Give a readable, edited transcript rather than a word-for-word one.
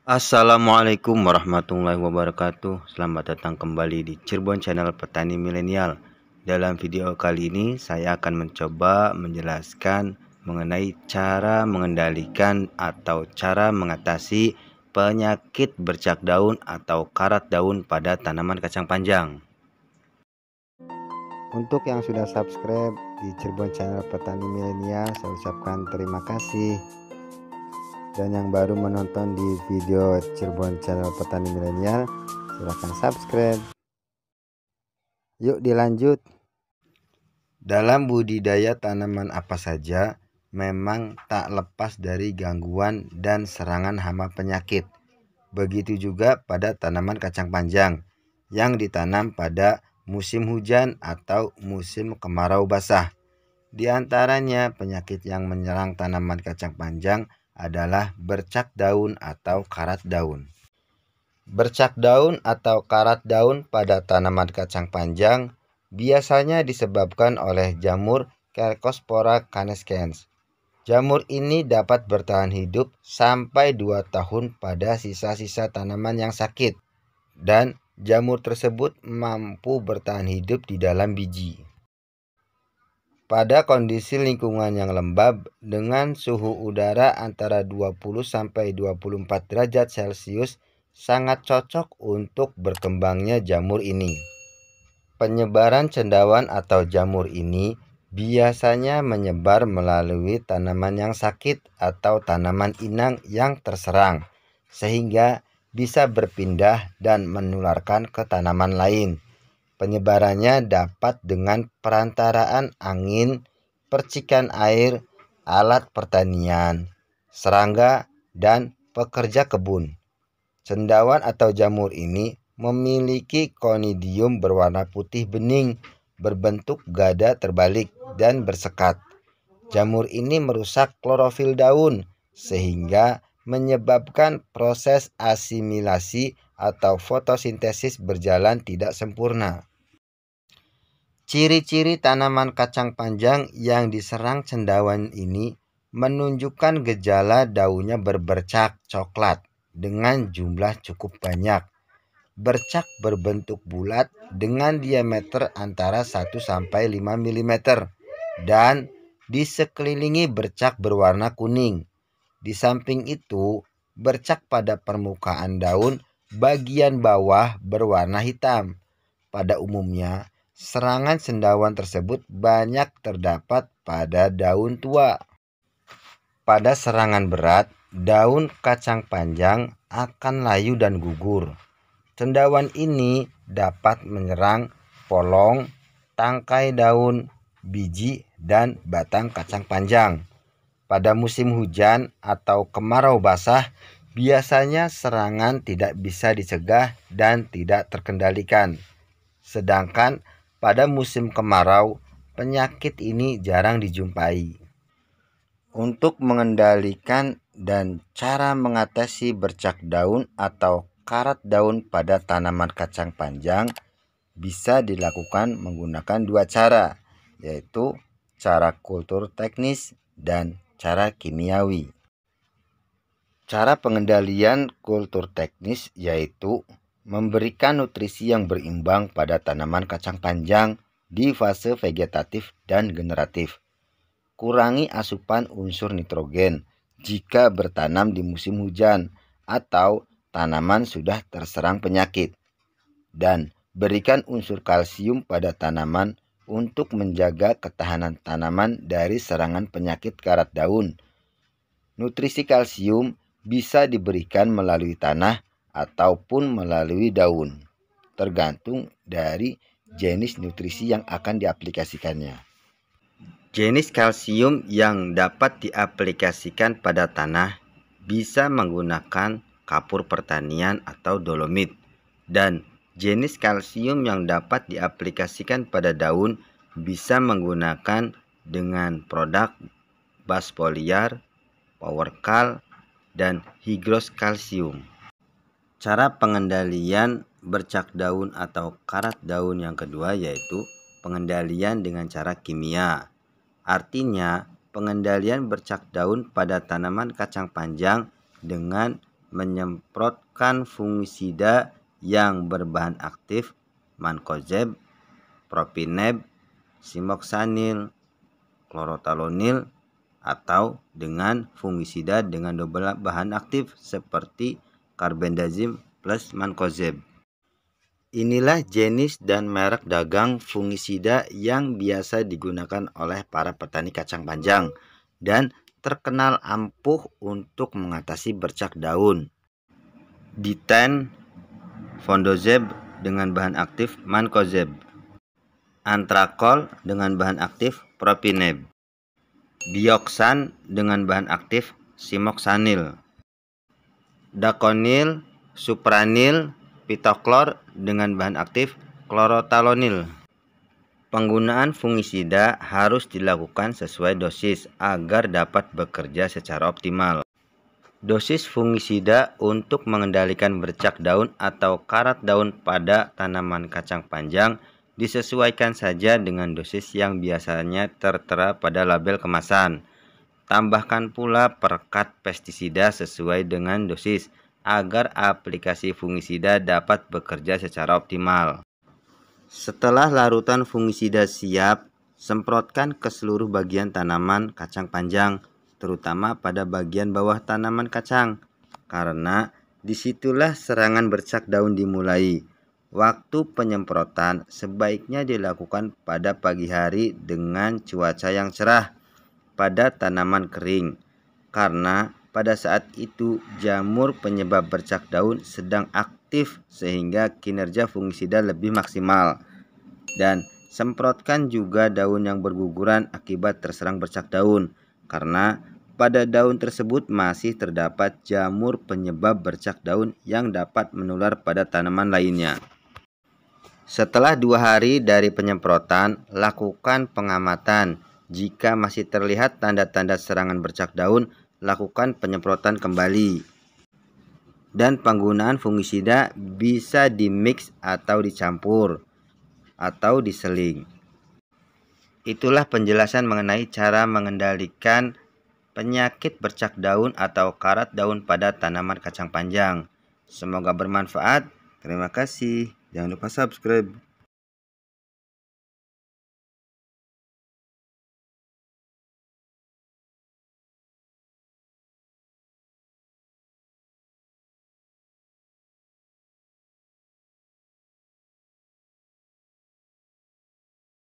Assalamualaikum warahmatullahi wabarakatuh. Selamat datang kembali di Cirebon Channel Petani Milenial. Dalam video kali ini saya akan mencoba menjelaskan mengenai cara mengendalikan atau cara mengatasi penyakit bercak daun atau karat daun pada tanaman kacang panjang. Untuk yang sudah subscribe di Cirebon Channel Petani Milenial, saya ucapkan terima kasih. Dan yang baru menonton di video Cirebon Channel Petani Milenial, silahkan subscribe. Yuk dilanjut. Dalam budidaya tanaman apa saja, memang tak lepas dari gangguan dan serangan hama penyakit. Begitu juga pada tanaman kacang panjang yang ditanam pada musim hujan atau musim kemarau basah. Di antaranya penyakit yang menyerang tanaman kacang panjang adalah bercak daun atau karat daun. Bercak daun atau karat daun pada tanaman kacang panjang biasanya disebabkan oleh jamur Cercospora canescens. Jamur ini dapat bertahan hidup sampai 2 tahun pada sisa-sisa tanaman yang sakit, dan jamur tersebut mampu bertahan hidup di dalam biji. Pada kondisi lingkungan yang lembab dengan suhu udara antara 20-24 derajat Celcius sangat cocok untuk berkembangnya jamur ini. Penyebaran cendawan atau jamur ini biasanya menyebar melalui tanaman yang sakit atau tanaman inang yang terserang, sehingga bisa berpindah dan menularkan ke tanaman lain. Penyebarannya dapat dengan perantaraan angin, percikan air, alat pertanian, serangga, dan pekerja kebun. Cendawan atau jamur ini memiliki konidium berwarna putih bening, berbentuk gada terbalik dan bersekat. Jamur ini merusak klorofil daun sehingga menyebabkan proses asimilasi atau fotosintesis berjalan tidak sempurna. Ciri-ciri tanaman kacang panjang yang diserang cendawan ini menunjukkan gejala daunnya berbercak coklat dengan jumlah cukup banyak. Bercak berbentuk bulat dengan diameter antara 1-5 mm dan di sekelilingi bercak berwarna kuning. Di samping itu, bercak pada permukaan daun bagian bawah berwarna hitam. Pada umumnya, serangan cendawan tersebut banyak terdapat pada daun tua. Pada serangan berat, daun kacang panjang akan layu dan gugur. Cendawan ini dapat menyerang polong, tangkai daun, biji, dan batang kacang panjang. Pada musim hujan atau kemarau basah, biasanya serangan tidak bisa dicegah dan tidak terkendalikan. Sedangkan pada musim kemarau, penyakit ini jarang dijumpai. Untuk mengendalikan dan cara mengatasi bercak daun atau karat daun pada tanaman kacang panjang bisa dilakukan menggunakan 2 cara, yaitu cara kultur teknis dan cara kimiawi. Cara pengendalian kultur teknis yaitu memberikan nutrisi yang berimbang pada tanaman kacang panjang di fase vegetatif dan generatif. Kurangi asupan unsur nitrogen jika bertanam di musim hujan atau tanaman sudah terserang penyakit. Dan berikan unsur kalsium pada tanaman untuk menjaga ketahanan tanaman dari serangan penyakit karat daun. Nutrisi kalsium bisa diberikan melalui tanah ataupun melalui daun, tergantung dari jenis nutrisi yang akan diaplikasikannya. Jenis kalsium yang dapat diaplikasikan pada tanah bisa menggunakan kapur pertanian atau dolomit, dan jenis kalsium yang dapat diaplikasikan pada daun bisa menggunakan dengan produk Basfoliar, Powercal, dan Higros Kalsium. Cara pengendalian bercak daun atau karat daun yang kedua yaitu pengendalian dengan cara kimia. Artinya, pengendalian bercak daun pada tanaman kacang panjang dengan menyemprotkan fungisida yang berbahan aktif mancozeb, propineb, simoksanil, klorotalonil, atau dengan fungisida dengan double bahan aktif seperti carbendazim plus mancozeb. Inilah jenis dan merek dagang fungisida yang biasa digunakan oleh para petani kacang panjang dan terkenal ampuh untuk mengatasi bercak daun. Diten, Fondozeb dengan bahan aktif mancozeb, Antrakol dengan bahan aktif propineb, Bioxan dengan bahan aktif simoksanil, Dakonil, Supranil, Pitoklor dengan bahan aktif klorotalonil. Penggunaan fungisida harus dilakukan sesuai dosis agar dapat bekerja secara optimal. Dosis fungisida untuk mengendalikan bercak daun atau karat daun pada tanaman kacang panjang disesuaikan saja dengan dosis yang biasanya tertera pada label kemasan. Tambahkan pula perekat pestisida sesuai dengan dosis agar aplikasi fungisida dapat bekerja secara optimal. Setelah larutan fungisida siap, semprotkan ke seluruh bagian tanaman kacang panjang, terutama pada bagian bawah tanaman kacang, karena disitulah serangan bercak daun dimulai. Waktu penyemprotan sebaiknya dilakukan pada pagi hari dengan cuaca yang cerah pada tanaman kering, karena pada saat itu jamur penyebab bercak daun sedang aktif sehingga kinerja fungisida lebih maksimal. Dan semprotkan juga daun yang berguguran akibat terserang bercak daun, karena pada daun tersebut masih terdapat jamur penyebab bercak daun yang dapat menular pada tanaman lainnya. Setelah 2 hari dari penyemprotan, lakukan pengamatan. Jika masih terlihat tanda-tanda serangan bercak daun, lakukan penyemprotan kembali. Dan penggunaan fungisida bisa dimix atau dicampur atau diseling. Itulah penjelasan mengenai cara mengendalikan penyakit bercak daun atau karat daun pada tanaman kacang panjang. Semoga bermanfaat. Terima kasih. Jangan lupa subscribe.